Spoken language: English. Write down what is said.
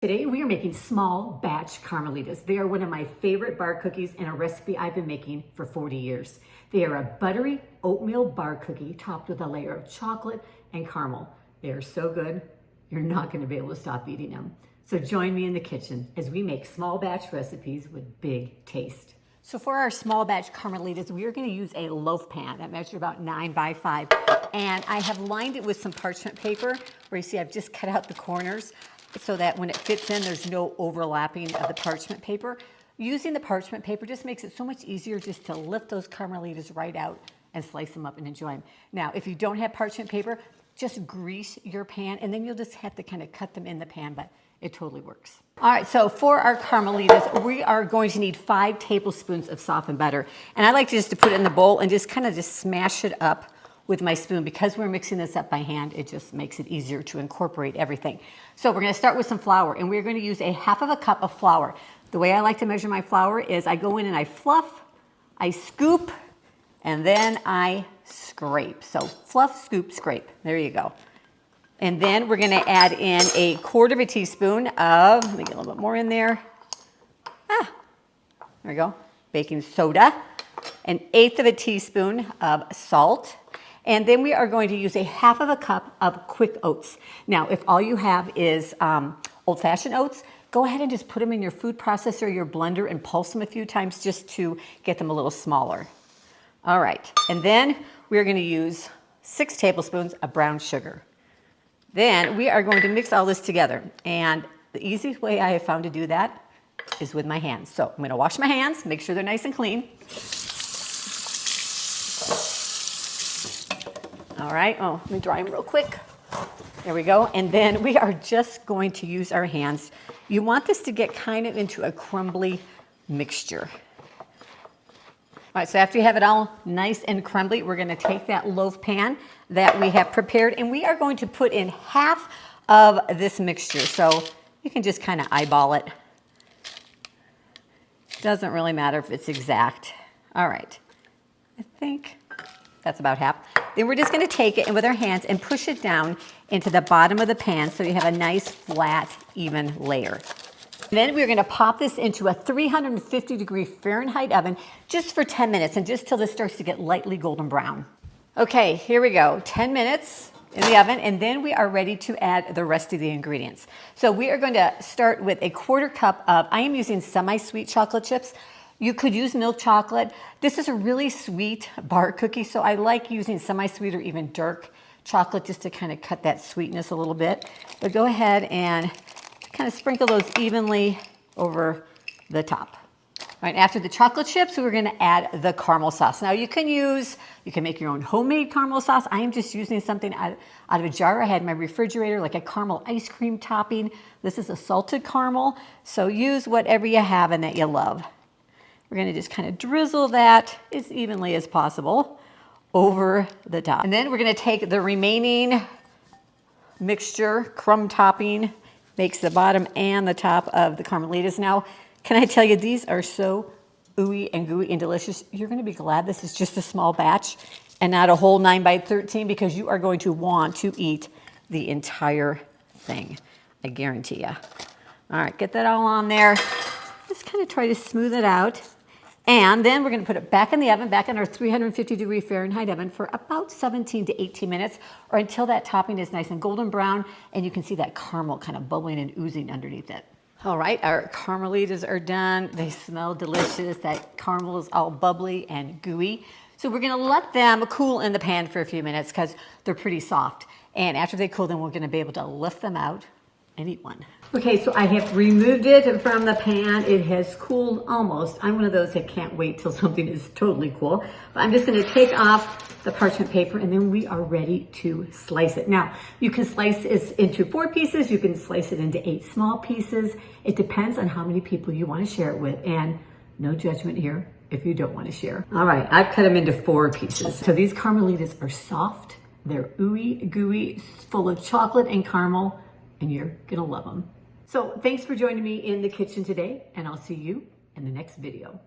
Today we are making small batch Carmelitas. They are one of my favorite bar cookies and a recipe I've been making for 40 years. They are a buttery oatmeal bar cookie topped with a layer of chocolate and caramel. They are so good, you're not going to be able to stop eating them. So join me in the kitchen as we make small batch recipes with big taste. So for our small batch Carmelitas, we are going to use a loaf pan that measures about 9 by 5. And I have lined it with some parchment paper where you see I've just cut out the corners, so that when it fits in, there's no overlapping of the parchment paper. Using the parchment paper just makes it so much easier just to lift those Carmelitas right out and slice them up and enjoy them. Now, if you don't have parchment paper, just grease your pan and then you'll just have to kind of cut them in the pan, but it totally works. All right, so for our Carmelitas, we are going to need 5 tablespoons of softened butter. And I like just to put it in the bowl and just kind of just smash it up with my spoon. Because we're mixing this up by hand, it just makes it easier to incorporate everything. So we're going to start with some flour, and we're going to use 1/2 cup of flour. The way I like to measure my flour is I go in and I fluff, I scoop, and then I scrape. So fluff, scoop, scrape. There you go. And then we're going to add in 1/4 teaspoon of, let me get a little bit more in there. There we go. Baking soda. 1/8 teaspoon of salt. And then we are going to use 1/2 cup of quick oats. Now, if all you have is old-fashioned oats, go ahead and just put them in your food processor, your blender, and pulse them a few times just to get them a little smaller. All right, and then we're going to use 6 tablespoons of brown sugar. Then we are going to mix all this together. And the easiest way I have found to do that is with my hands. So I'm going to wash my hands, make sure they're nice and clean. All right, let me dry them real quick. There we go. And then we are just going to use our hands. You want this to get kind of into a crumbly mixture. All right, so after you have it all nice and crumbly, we're going to take that loaf pan that we have prepared, and we are going to put in half of this mixture. So you can just kind of eyeball it. Doesn't really matter if it's exact. All right, I think that's about half. Then we're just going to take it and with our hands and push it down into the bottom of the pan so you have a nice, flat, even layer. And then we're going to pop this into a 350-degree Fahrenheit oven just for 10 minutes and just till this starts to get lightly golden brown. Okay, here we go. 10 minutes in the oven, and then we are ready to add the rest of the ingredients. So we are going to start with 1/4 cup of, I am using semi-sweet chocolate chips. You could use milk chocolate. This is a really sweet bar cookie, so I like using semi-sweet or even dark chocolate just to kind of cut that sweetness a little bit. But go ahead and kind of sprinkle those evenly over the top. All right, after the chocolate chips, we're going to add the caramel sauce. Now you can make your own homemade caramel sauce. I am just using something out of a jar I had in my refrigerator, like a caramel ice cream topping. This is a salted caramel, so use whatever you have and that you love. We're going to just kind of drizzle that as evenly as possible over the top. And then we're going to take the remaining mixture, crumb topping, makes the bottom and the top of the Carmelitas. Now, can I tell you, these are so ooey and gooey and delicious. You're going to be glad this is just a small batch and not a whole 9 by 13 because you are going to want to eat the entire thing. I guarantee you. All right, get that all on there. Just kind of try to smooth it out. And then we're going to put it back in the oven, back in our 350-degree Fahrenheit oven for about 17 to 18 minutes or until that topping is nice and golden brown and you can see that caramel kind of bubbling and oozing underneath it. All right, our Carmelitas are done. They smell delicious. That caramel is all bubbly and gooey. So we're going to let them cool in the pan for a few minutes because they're pretty soft. And after they cool, then we're going to be able to lift them out and eat one. Okay, so I have removed it from the pan. It has cooled almost. I'm one of those that can't wait till something is totally cool. But I'm just gonna take off the parchment paper and then we are ready to slice it. Now, you can slice it into 4 pieces. You can slice it into 8 small pieces. It depends on how many people you wanna share it with, and no judgment here if you don't wanna share. All right, I've cut them into 4 pieces. So these Carmelitas are soft. They're ooey, gooey, full of chocolate and caramel, and you're gonna love them. So thanks for joining me in the kitchen today, and I'll see you in the next video.